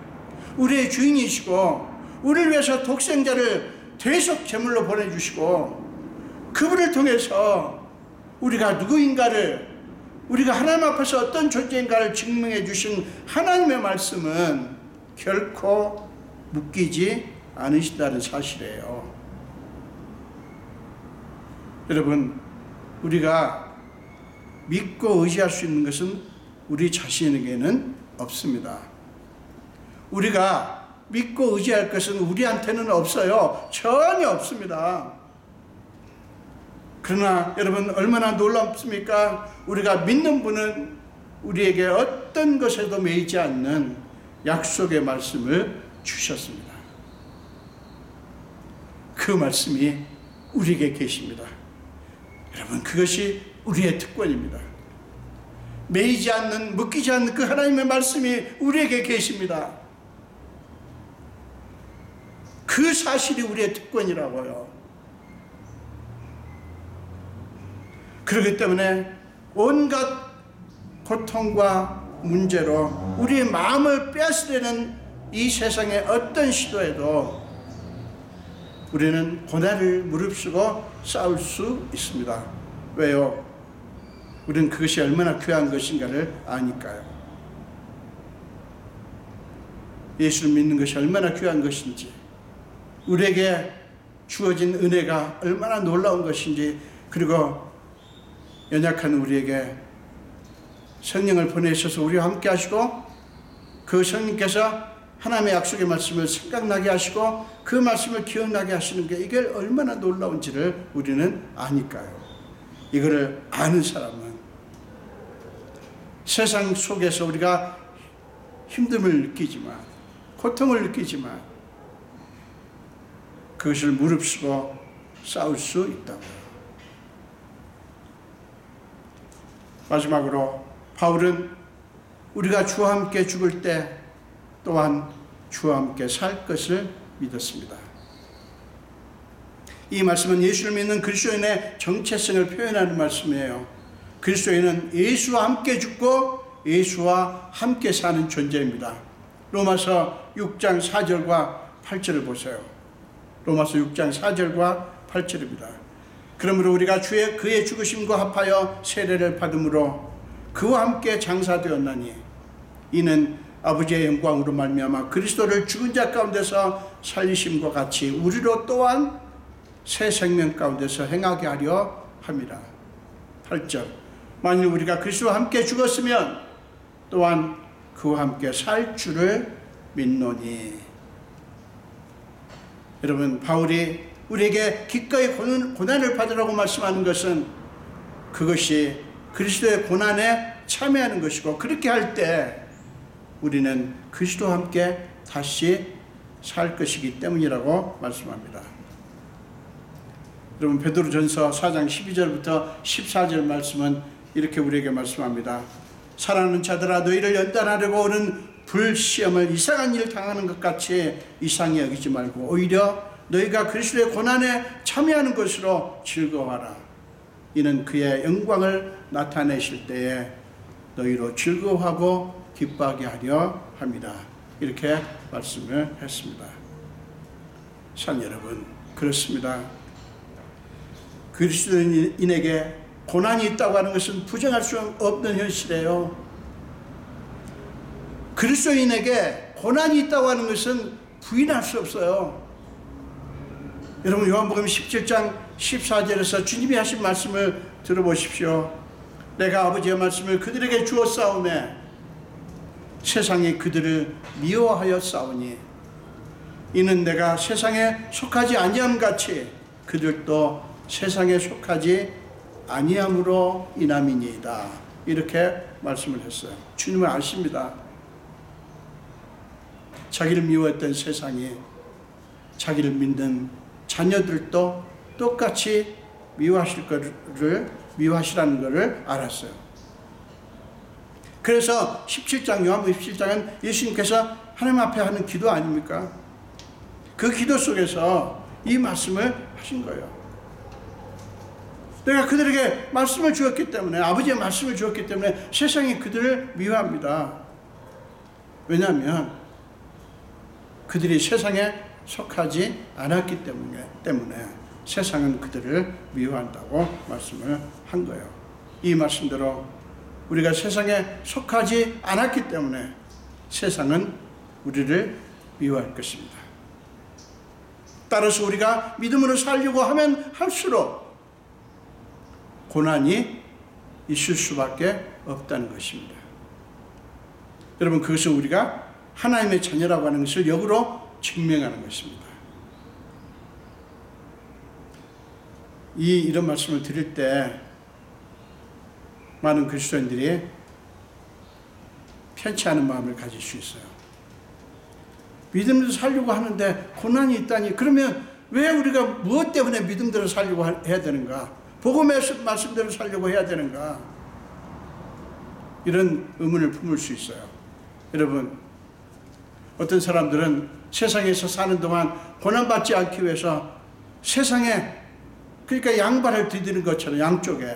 우리의 주인이시고 우리를 위해서 독생자를 대속 제물로 보내주시고 그분을 통해서 우리가 누구인가를, 우리가 하나님 앞에서 어떤 존재인가를 증명해 주신 하나님의 말씀은 결코 묶이지 않으신다는 사실이에요. 여러분, 우리가 믿고 의지할 수 있는 것은 우리 자신에게는 없습니다. 우리가 믿고 의지할 것은 우리한테는 없어요. 전혀 없습니다. 그러나 여러분, 얼마나 놀랍습니까? 우리가 믿는 분은 우리에게 어떤 것에도 매이지 않는 약속의 말씀을 주셨습니다. 그 말씀이 우리에게 계십니다. 여러분, 그것이 우리의 특권입니다. 매이지 않는, 묶이지 않는 그 하나님의 말씀이 우리에게 계십니다. 그 사실이 우리의 특권이라고요. 그렇기 때문에 온갖 고통과 문제로 우리의 마음을 빼앗으려는 이 세상의 어떤 시도에도 우리는 고난을 무릅쓰고 싸울 수 있습니다. 왜요? 우리는 그것이 얼마나 귀한 것인가를 아니까요. 예수를 믿는 것이 얼마나 귀한 것인지, 우리에게 주어진 은혜가 얼마나 놀라운 것인지, 그리고 연약한 우리에게 성령을 보내셔서 우리와 함께 하시고 그 성령께서 하나님의 약속의 말씀을 생각나게 하시고 그 말씀을 기억나게 하시는 게 이게 얼마나 놀라운지를 우리는 아니까요. 이거를 아는 사람은 세상 속에서 우리가 힘듦을 느끼지만, 고통을 느끼지만 그것을 무릅쓰고 싸울 수 있다고요. 마지막으로 바울은 우리가 주와 함께 죽을 때 또한 주와 함께 살 것을 믿었습니다. 이 말씀은 예수를 믿는 그리스도인의 정체성을 표현하는 말씀이에요. 그리스도인은 예수와 함께 죽고 예수와 함께 사는 존재입니다. 로마서 6장 4절과 8절을 보세요. 로마서 6장 4절과 8절입니다. 그러므로 우리가 그의 죽으심과 합하여 세례를 받음으로 그와 함께 장사되었나니 이는 아버지의 영광으로 말미암아 그리스도를 죽은 자 가운데서 살리심과 같이 우리로 또한 새 생명 가운데서 행하게 하려 함이라. 8절 만일 우리가 그리스도와 함께 죽었으면 또한 그와 함께 살 줄을 믿노니. 여러분, 바울이 우리에게 기꺼이 고난을 받으라고 말씀하는 것은 그것이 그리스도의 고난에 참여하는 것이고, 그렇게 할 때 우리는 그리스도와 함께 다시 살 것이기 때문이라고 말씀합니다. 여러분, 베드로전서 4장 12절부터 14절 말씀은 이렇게 우리에게 말씀합니다. 사랑하는 자들아, 너희를 연단하려고 오는 불시험을 이상한 일 당하는 것 같이 이상히 여기지 말고 오히려 너희가 그리스도의 고난에 참여하는 것으로 즐거워하라. 이는 그의 영광을 나타내실 때에 너희로 즐거워하고 기뻐하게 하려 합니다. 이렇게 말씀을 했습니다. 산 여러분, 그렇습니다. 그리스도인에게 고난이 있다고 하는 것은 부정할 수 없는 현실이에요. 그리스도인에게 고난이 있다고 하는 것은 부인할 수 없어요. 여러분, 요한복음 17장 14절에서 주님이 하신 말씀을 들어보십시오. 내가 아버지의 말씀을 그들에게 주었사오매 세상이 그들을 미워하여 싸우니 이는 내가 세상에 속하지 아니함 같이 그들도 세상에 속하지 아니함으로 인함이니이다. 이렇게 말씀을 했어요. 주님은 아십니다. 자기를 미워했던 세상이 자기를 믿는 자녀들도 똑같이 미워하시라는 것을 알았어요. 그래서 17장, 요한복음 17장은 예수님께서 하나님 앞에 하는 기도 아닙니까? 그 기도 속에서 이 말씀을 하신 거예요. 내가 그들에게 말씀을 주었기 때문에, 아버지의 말씀을 주었기 때문에 세상이 그들을 미워합니다. 왜냐하면 그들이 세상에 속하지 않았기 때문에 세상은 그들을 미워한다고 말씀을 한 거예요. 이 말씀대로 우리가 세상에 속하지 않았기 때문에 세상은 우리를 미워할 것입니다. 따라서 우리가 믿음으로 살려고 하면 할수록 고난이 있을 수밖에 없다는 것입니다. 여러분, 그것은 우리가 하나님의 자녀라고 하는 것을 역으로 증명하는 것입니다. 이런 말씀을 드릴 때 많은 그리스도인들이 편치 않은 마음을 가질 수 있어요. 믿음대로 살려고 하는데 고난이 있다니, 그러면 왜 우리가 무엇 때문에 믿음대로 살려고 해야 되는가? 복음의 말씀대로 살려고 해야 되는가? 이런 의문을 품을 수 있어요. 여러분, 어떤 사람들은 세상에서 사는 동안 고난받지 않기 위해서 세상에, 그러니까 양발을 디디는 것처럼 양쪽에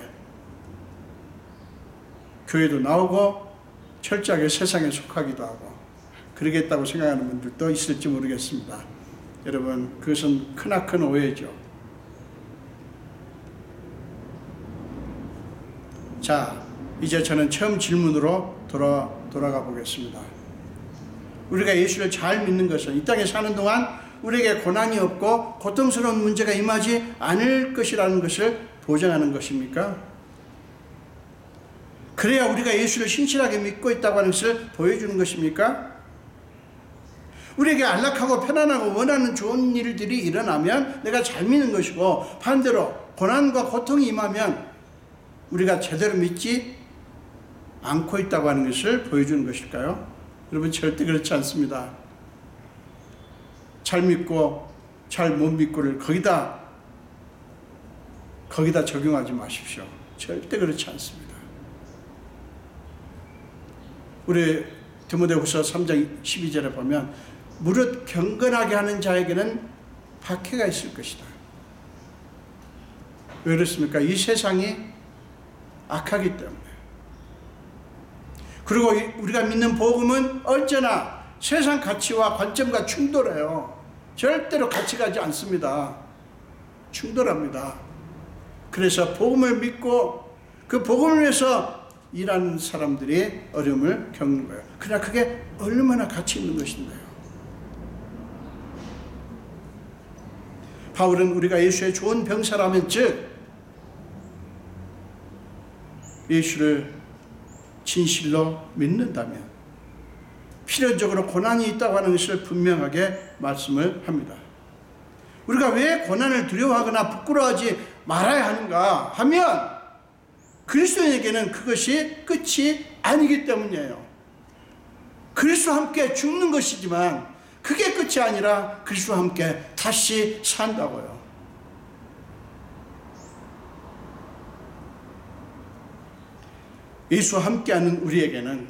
교회도 나오고 철저하게 세상에 속하기도 하고 그러겠다고 생각하는 분들도 있을지 모르겠습니다. 여러분, 그것은 크나큰 오해죠. 자, 이제 저는 처음 질문으로 돌아가 보겠습니다. 우리가 예수를 잘 믿는 것은 이 땅에 사는 동안 우리에게 고난이 없고 고통스러운 문제가 임하지 않을 것이라는 것을 보장하는 것입니까? 그래야 우리가 예수를 신실하게 믿고 있다고 하는 것을 보여주는 것입니까? 우리에게 안락하고 편안하고 원하는 좋은 일들이 일어나면 내가 잘 믿는 것이고, 반대로 고난과 고통이 임하면 우리가 제대로 믿지 않고 있다고 하는 것을 보여주는 것일까요? 여러분, 절대 그렇지 않습니다. 잘 믿고 잘 못 믿고를 거기다 적용하지 마십시오. 절대 그렇지 않습니다. 우리 디모데후서 3장 12절에 보면 무릇 경건하게 하는 자에게는 박해가 있을 것이다. 왜 그렇습니까? 이 세상이 악하기 때문에. 그리고 우리가 믿는 복음은 언제나 세상 가치와 관점과 충돌해요. 절대로 같이 가지 않습니다. 충돌합니다. 그래서 복음을 믿고 그 복음을 위해서 일하는 사람들이 어려움을 겪는 거예요. 그러나 그게 얼마나 가치 있는 것인가요? 바울은 우리가 예수의 좋은 병사라면, 즉 예수를 진실로 믿는다면 필연적으로 고난이 있다고 하는 것을 분명하게 말씀을 합니다. 우리가 왜 고난을 두려워하거나 부끄러워하지 말아야 하는가 하면 그리스도인에게는 그것이 끝이 아니기 때문이에요. 그리스도와 함께 죽는 것이지만 그게 끝이 아니라 그리스도와 함께 다시 산다고요. 예수와 함께하는 우리에게는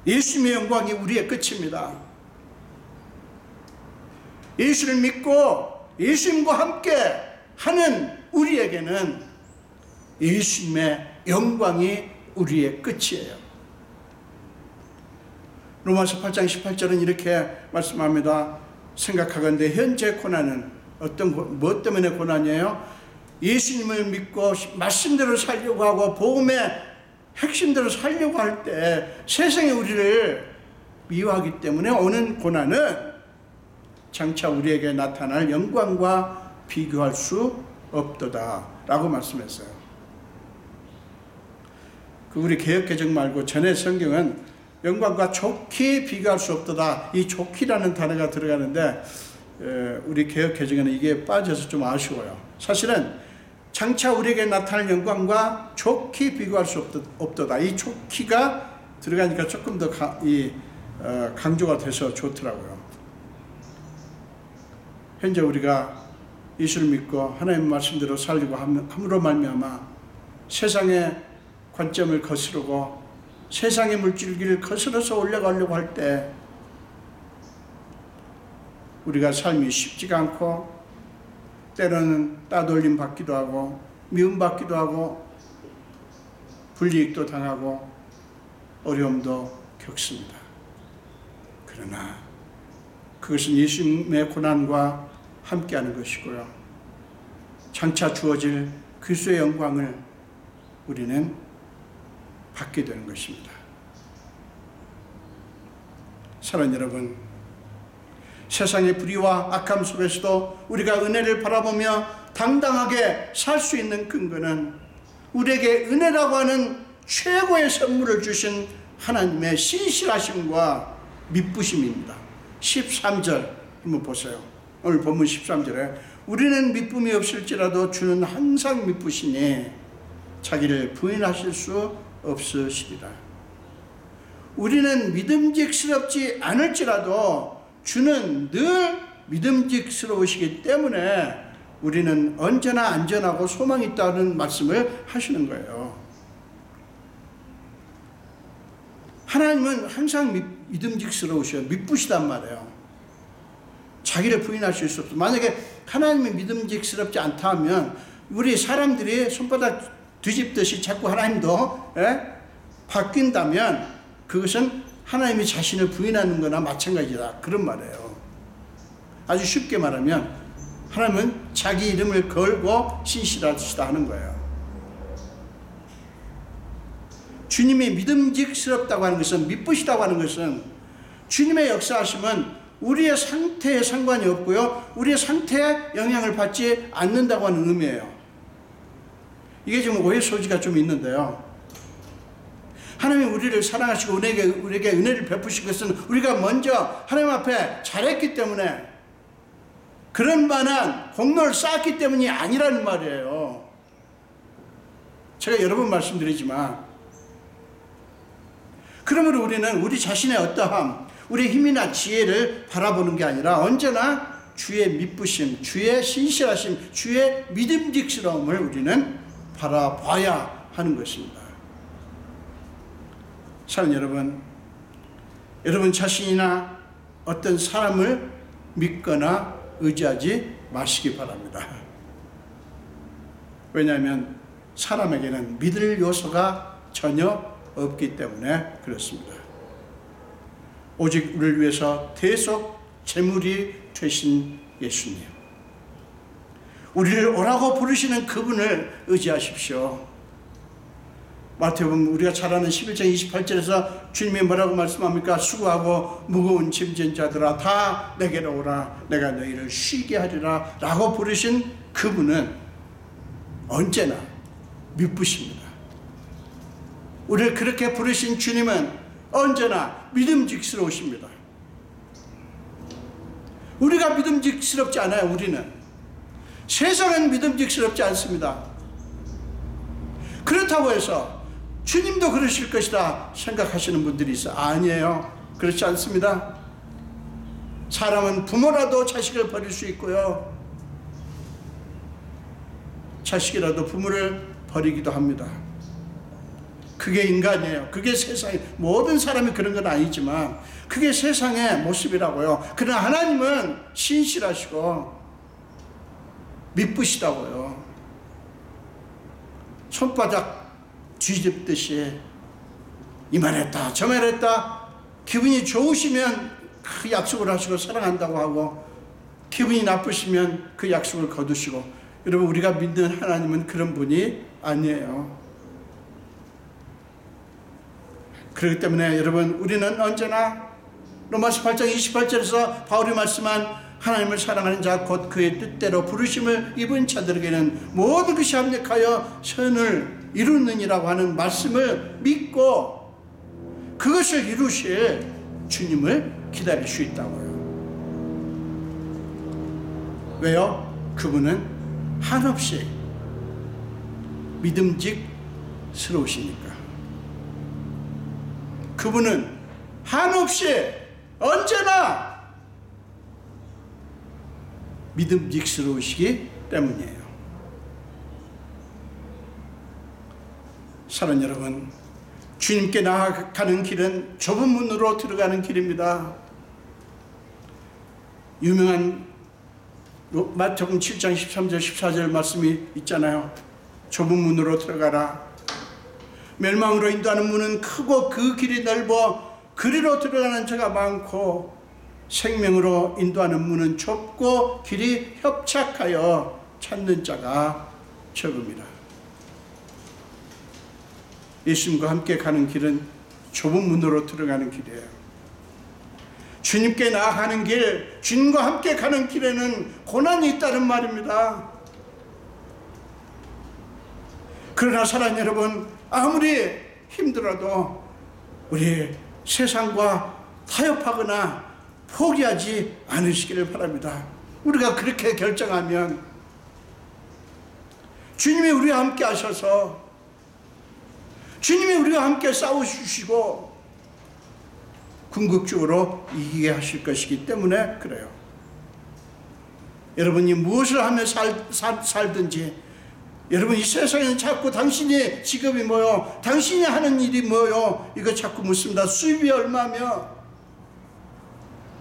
예수님의 영광이 우리의 끝입니다. 예수를 믿고 예수님과 함께 하는 우리에게는 예수님의 영광이 우리의 끝이에요. 로마서 8장 18절은 이렇게 말씀합니다. 생각하건대 현재 고난은 무엇 때문에 고난이에요? 예수님을 믿고 말씀대로 살려고 하고 복음의 핵심대로 살려고 할 때 세상이 우리를 미워하기 때문에 오는 고난은 장차 우리에게 나타날 영광과 비교할 수 없도다 라고 말씀했어요. 우리 개역개정 말고 전에 성경은 영광과 좋게 비교할 수 없도다, 이 좋기라는 단어가 들어가는데 우리 개역개정에는 이게 빠져서 좀 아쉬워요. 사실은 장차 우리에게 나타날 영광과 좋게 비교할 수 없도다, 이 좋기가 들어가니까 조금 더 강조가 돼서 좋더라고요. 현재 우리가 예수를 믿고 하나님의 말씀대로 살려고 함으로 말미암아 세상의 관점을 거스르고 세상의 물질기를 거스러서 올라가려고 할 때 우리가 삶이 쉽지가 않고 때로는 따돌림 받기도 하고 미움 받기도 하고 불이익도 당하고 어려움도 겪습니다. 그러나 그것은 예수님의 고난과 함께하는 것이고요. 장차 주어질 그리스도의 영광을 우리는 받게 되는 것입니다. 사랑하는 여러분, 세상의 불의와 악함 속에서도 우리가 은혜를 바라보며 당당하게 살 수 있는 근거는 우리에게 은혜라고 하는 최고의 선물을 주신 하나님의 신실하심과 미쁘심입니다. 13절 한번 보세요. 오늘 본문 13절에 우리는 미쁨이 없을지라도 주는 항상 미쁘시니 자기를 부인하실 수 없으시리라. 우리는 믿음직스럽지 않을지라도 주는 늘 믿음직스러우시기 때문에 우리는 언제나 안전하고 소망이 있다는 말씀을 하시는 거예요. 하나님은 항상 믿음직스러우셔요. 미쁘시단 말이에요. 자기를 부인하실 수 없어. 만약에 하나님이 믿음직스럽지 않다 하면 우리 사람들이 손바닥 뒤집듯이 자꾸 하나님도 바뀐다면 그것은 하나님이 자신을 부인하는 거나 마찬가지다, 그런 말이에요. 아주 쉽게 말하면 하나님은 자기 이름을 걸고 신실하시다 하는 거예요. 주님이 믿음직스럽다고 하는 것은, 미쁘시다고 하는 것은 주님의 역사하심은 우리의 상태에 상관이 없고요, 우리의 상태에 영향을 받지 않는다고 하는 의미예요. 이게 좀 오해 소지가 좀 있는데요. 하나님이 우리를 사랑하시고 우리에게 은혜를 베푸신 것은 우리가 먼저 하나님 앞에 잘했기 때문에, 그런 만한 공로를 쌓았기 때문이 아니라는 말이에요. 제가 여러 번 말씀드리지만, 그러므로 우리는 우리 자신의 어떠함, 우리의 힘이나 지혜를 바라보는 게 아니라 언제나 주의 미쁘심, 주의 신실하심, 주의 믿음직스러움을 우리는 바라봐야 하는 것입니다. 사랑하는 여러분 자신이나 어떤 사람을 믿거나 의지하지 마시기 바랍니다. 왜냐하면 사람에게는 믿을 요소가 전혀 없기 때문에 그렇습니다. 오직 우리를 위해서 대속 제물이 되신 예수님, 우리를 오라고 부르시는 그분을 의지하십시오. 마태복음 우리가 잘 아는 11장 28절에서 주님이 뭐라고 말씀합니까? 수고하고 무거운 짐진 자들아 다 내게로 오라, 내가 너희를 쉬게 하리라 라고 부르신 그분은 언제나 미쁘십니다. 우리를 그렇게 부르신 주님은 언제나 믿음직스러우십니다. 우리가 믿음직스럽지 않아요. 우리는 세상은 믿음직스럽지 않습니다. 그렇다고 해서 주님도 그러실 것이다 생각하시는 분들이 있어요. 아니에요. 그렇지 않습니다. 사람은 부모라도 자식을 버릴 수 있고요, 자식이라도 부모를 버리기도 합니다. 그게 인간이에요. 그게 세상에, 모든 사람이 그런 건 아니지만 그게 세상의 모습이라고요. 그러나 하나님은 신실하시고 미쁘시다고요. 손바닥 뒤집듯이 이 말했다 저 말했다, 기분이 좋으시면 그 약속을 하시고 사랑한다고 하고, 기분이 나쁘시면 그 약속을 거두시고. 여러분, 우리가 믿는 하나님은 그런 분이 아니에요. 그렇기 때문에 여러분, 우리는 언제나 로마서 8장 28절에서 바울이 말씀한 하나님을 사랑하는 자 곧 그의 뜻대로 부르심을 입은 자들에게는 모든 것이 합력하여 선을 이루느니라고 하는 말씀을 믿고 그것을 이루실 주님을 기다릴 수 있다고요. 왜요? 그분은 한없이 믿음직스러우시니까. 그분은 한없이 언제나 믿음직스러우시기 때문이에요. 사랑하는 여러분, 주님께 나아가는 길은 좁은 문으로 들어가는 길입니다. 유명한 마태복음 7장 13절 14절 말씀이 있잖아요. 좁은 문으로 들어가라. 멸망으로 인도하는 문은 크고 그 길이 넓어 그리로 들어가는 자가 많고, 생명으로 인도하는 문은 좁고 길이 협착하여 찾는 자가 적음이라. 예수님과 함께 가는 길은 좁은 문으로 들어가는 길이에요. 주님께 나아가는 길, 주님과 함께 가는 길에는 고난이 있다는 말입니다. 그러나 사랑하는 여러분, 아무리 힘들어도 우리 세상과 타협하거나 포기하지 않으시기를 바랍니다. 우리가 그렇게 결정하면 주님이 우리와 함께 하셔서, 주님이 우리와 함께 싸워주시고 궁극적으로 이기게 하실 것이기 때문에 그래요. 여러분이 무엇을 하며 살든지, 여러분 이 세상에는 자꾸 당신의 직업이 뭐요, 당신이 하는 일이 뭐요, 이거 자꾸 묻습니다. 수입이 얼마며,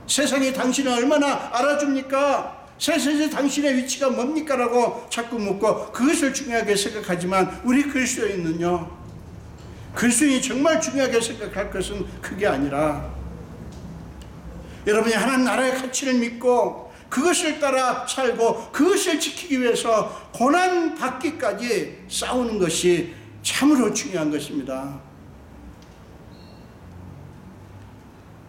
세상이 당신을 얼마나 알아줍니까? 세상에 당신의 위치가 뭡니까? 라고 자꾸 묻고 그것을 중요하게 생각하지만, 우리 그리스도인은요, 그리스도인이 정말 중요하게 생각할 것은 그게 아니라, 여러분이 하나님 나라의 가치를 믿고 그것을 따라 살고 그것을 지키기 위해서 고난 받기까지 싸우는 것이 참으로 중요한 것입니다.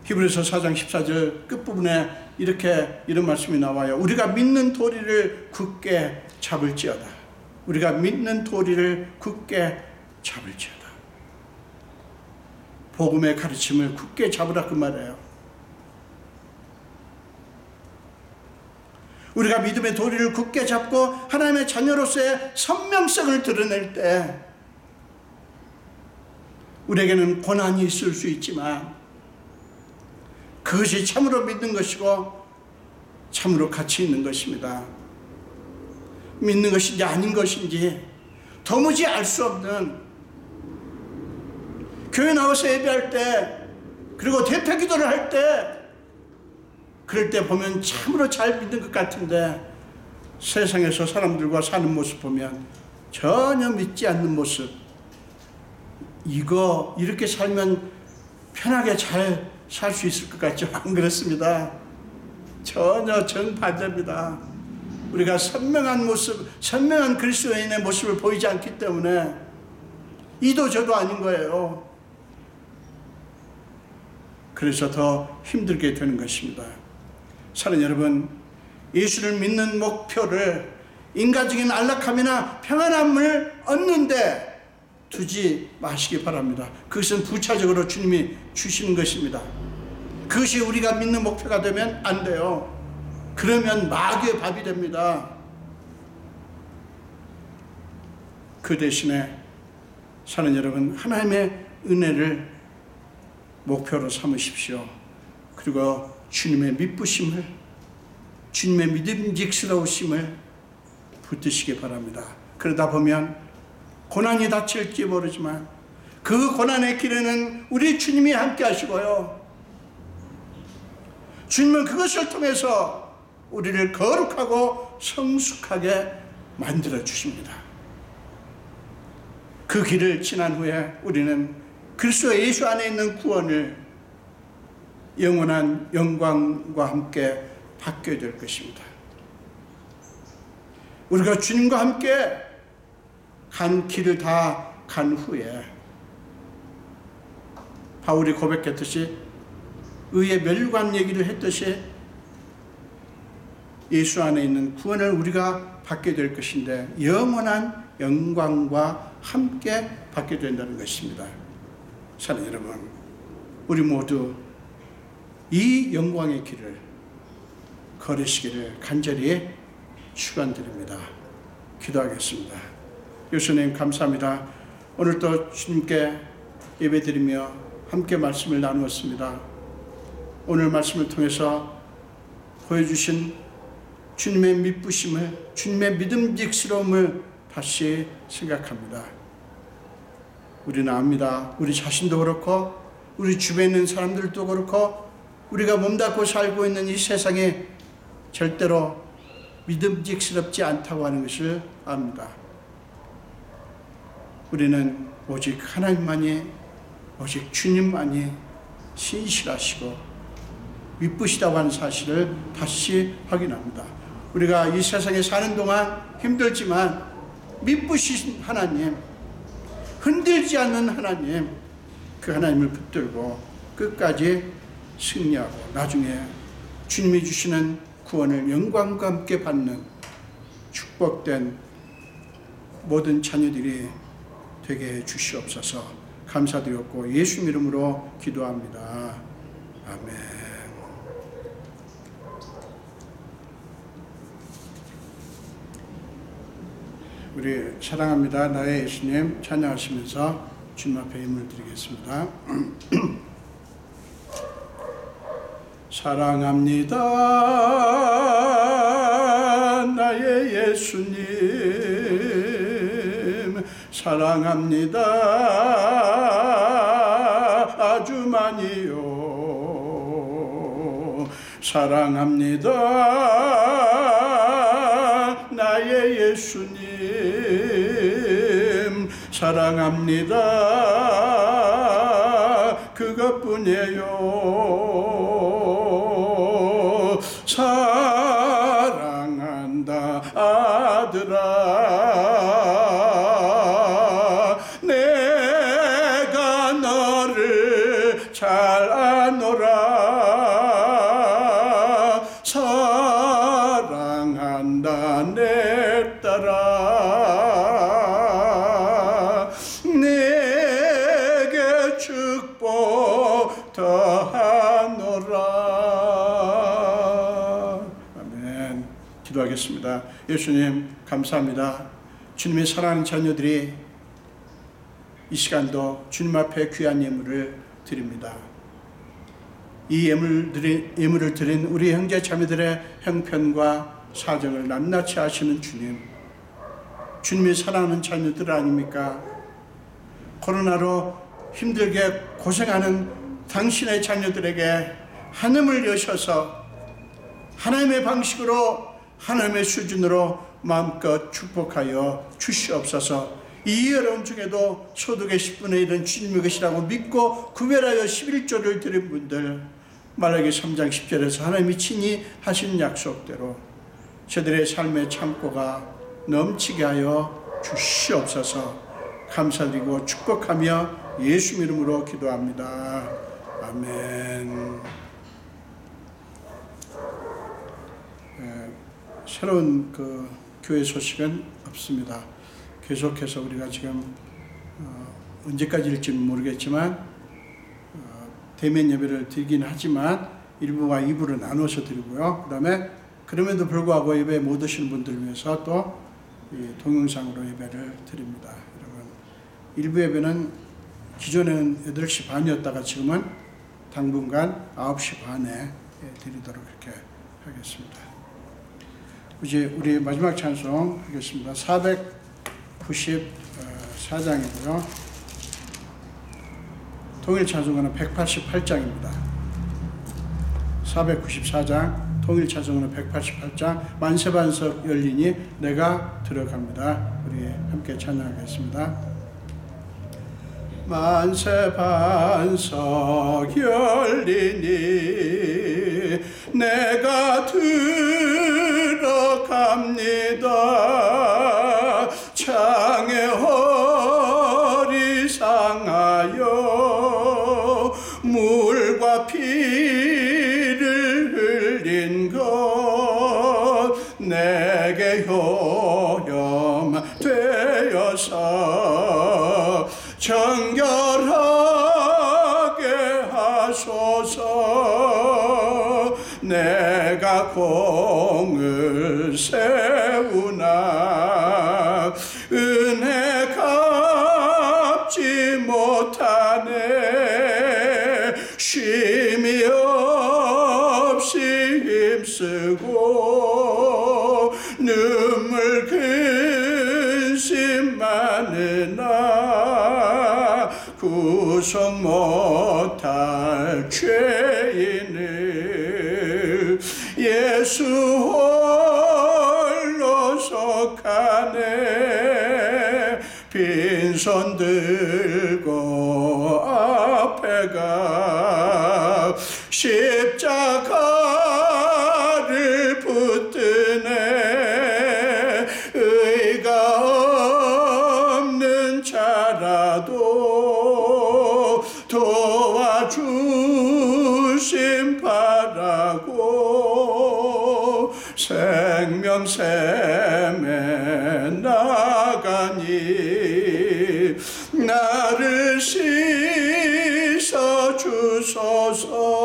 히브리서 4장 14절 끝부분에 이런 말씀이 나와요. 우리가 믿는 도리를 굳게 잡을지어다. 우리가 믿는 도리를 굳게 잡을지어다. 복음의 가르침을 굳게 잡으라, 그 말이에요. 우리가 믿음의 도리를 굳게 잡고 하나님의 자녀로서의 선명성을 드러낼 때, 우리에게는 고난이 있을 수 있지만 그것이 참으로 믿는 것이고 참으로 가치 있는 것입니다. 믿는 것인지 아닌 것인지 도무지 알 수 없는, 교회 나와서 예배할 때, 그리고 대표 기도를 할 때, 그럴 때 보면 참으로 잘 믿는 것 같은데 세상에서 사람들과 사는 모습 보면 전혀 믿지 않는 모습. 이렇게 살면 편하게 잘 살 수 있을 것 같죠? 안 그렇습니다. 전혀 정반대입니다. 우리가 선명한 모습, 선명한 그리스도인의 모습을 보이지 않기 때문에 이도 저도 아닌 거예요. 그래서 더 힘들게 되는 것입니다. 사랑하는 여러분, 예수를 믿는 목표를 인간적인 안락함이나 평안함을 얻는데 두지 마시기 바랍니다. 그것은 부차적으로 주님이 주시는 것입니다. 그것이 우리가 믿는 목표가 되면 안 돼요. 그러면 마귀의 밥이 됩니다. 그 대신에 사는 여러분, 하나님의 은혜를 목표로 삼으십시오. 그리고 주님의 미쁘심을, 주님의 믿음직스러우심을 붙드시기 바랍니다. 그러다 보면 고난이 닥칠지 모르지만 그 고난의 길에는 우리 주님이 함께 하시고요, 주님은 그것을 통해서 우리를 거룩하고 성숙하게 만들어 주십니다. 그 길을 지난 후에 우리는 그리스도 예수 안에 있는 구원을 영원한 영광과 함께 받게 될 것입니다. 우리가 주님과 함께 간 길을 다 간 후에 바울이 고백했듯이, 의의 멸관 얘기를 했듯이 예수 안에 있는 구원을 우리가 받게 될 것인데 영원한 영광과 함께 받게 된다는 것입니다. 사랑하는 여러분, 우리 모두 이 영광의 길을 걸으시기를 간절히 축원드립니다. 기도하겠습니다. 예수님 감사합니다. 오늘 또 주님께 예배드리며 함께 말씀을 나누었습니다. 오늘 말씀을 통해서 보여주신 주님의 미쁘심을, 주님의 믿음직스러움을 다시 생각합니다. 우리는 압니다. 우리 자신도 그렇고 우리 주변에 있는 사람들도 그렇고 우리가 몸담고 살고 있는 이 세상에 절대로 믿음직스럽지 않다고 하는 것을 압니다. 우리는 오직 하나님만이, 오직 주님만이 신실하시고 미쁘시다고 하는 사실을 다시 확인합니다. 우리가 이 세상에 사는 동안 힘들지만 미쁘신 하나님, 흔들지 않는 하나님, 그 하나님을 붙들고 끝까지 승리하고 나중에 주님이 주시는 구원을 영광과 함께 받는 축복된 모든 자녀들이 되게 해 주시옵소서. 감사드렸고 예수 이름으로 기도합니다. 아멘. 우리 사랑합니다 나의 예수님 찬양하시면서 주님 앞에 힘을 드리겠습니다. 사랑합니다 나의 예수님, 사랑합니다 아주 많이요. 사랑합니다 나의 예수님, 사랑합니다 그것뿐이에요. 사랑한다 아들아, 내가 너를 잘 아노라. 사랑한다 내 딸아, 내게 축복 더하노라. 아멘. 기도하겠습니다. 예수님 감사합니다. 주님의 사랑하는 자녀들이 이 시간도 주님 앞에 귀한 예물을 드립니다. 이 예물을 드린 우리 형제 자매들의 형편과 사정을 낱낱이 아시는 주님, 주님이 사랑하는 자녀들 아닙니까? 코로나로 힘들게 고생하는 당신의 자녀들에게 하늘을 여셔서 하나님의 방식으로, 하나님의 수준으로 마음껏 축복하여 주시옵소서. 이 어려움 중에도 소득의 10분의 1은 주님의 것이라고 믿고 구별하여 11조를 드린 분들, 말라기 3장 10절에서 하나님이 친히 하신 약속대로 저들의 삶의 창고가 넘치게 하여 주시옵소서. 감사드리고 축복하며 예수 이름으로 기도합니다. 아멘. 새로운 교회 소식은 없습니다. 계속해서 우리가 지금 언제까지일지는 모르겠지만 대면 예배를 드리긴 하지만 1부와 2부로 나눠서 드리고요. 그 다음에 그럼에도 불구하고 예배 못 오시는 분들을 위해서 또 동영상으로 예배를 드립니다. 여러분, 1부 예배는 기존에는 8시 반이었다가 지금은 당분간 9시 반에 드리도록 그렇게 하겠습니다. 이제 우리 마지막 찬송 하겠습니다. 494장이고요. 통일 찬송가는 188장입니다. 494장 통일 찬송가는 188장 만세반석 열리니 내가 들어갑니다. 우리 함께 찬양하겠습니다. 만세반석 열리니 내가 들어갑니다. 창의 허리 상하여 물과 피를 흘린 것 내게 효염되어서 정결하게 하소서. 내가 공을 세우나 은혜 갚지 못하네. 쉼이 없이 힘쓰고 눈물 근심 많으나 구속 못할 죄인을 예수 홀로 속하네. 빈손 들고 앞에 가 십자가를 붙드네. 의가 없는 자라도 도와주심 바라고 생명샘에 나가니 나를 씻어 주소서.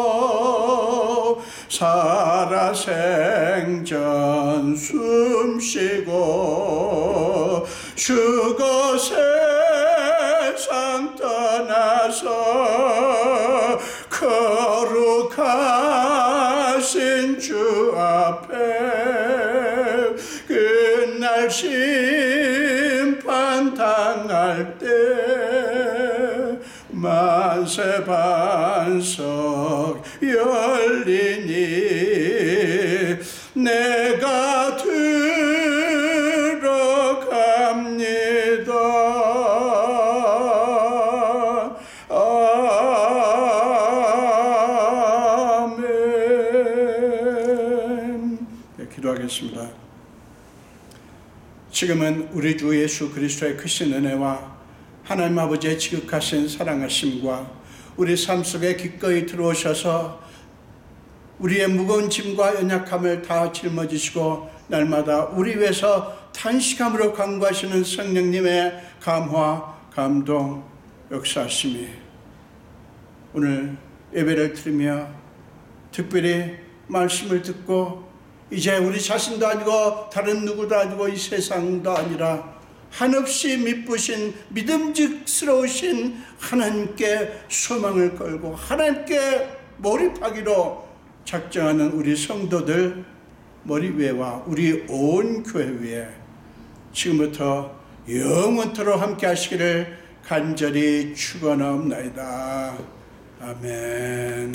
살아생전 숨쉬고 죽어 세상 떠나서 거룩하신 주 앞에 끝날 심판 당할 때 만세반석 열리니 내가 들어갑니다. 아멘. 네, 기도하겠습니다. 지금은 우리 주 예수 그리스도의 크신 은혜와 하나님 아버지의 지극하신 사랑하심과 우리 삶 속에 기꺼이 들어오셔서 우리의 무거운 짐과 연약함을 다 짊어지시고 날마다 우리 위해서 탄식함으로 간구하시는 성령님의 감화, 감동, 역사하심이 오늘 예배를 드리며 특별히 말씀을 듣고 이제 우리 자신도 아니고 다른 누구도 아니고 이 세상도 아니라 한없이 미쁘신 믿음직스러우신 하나님께 소망을 걸고 하나님께 몰입하기로 작정하는 우리 성도들 머리 위에와 우리 온 교회 위에 지금부터 영원토록 함께 하시기를 간절히 축원하옵나이다. 아멘.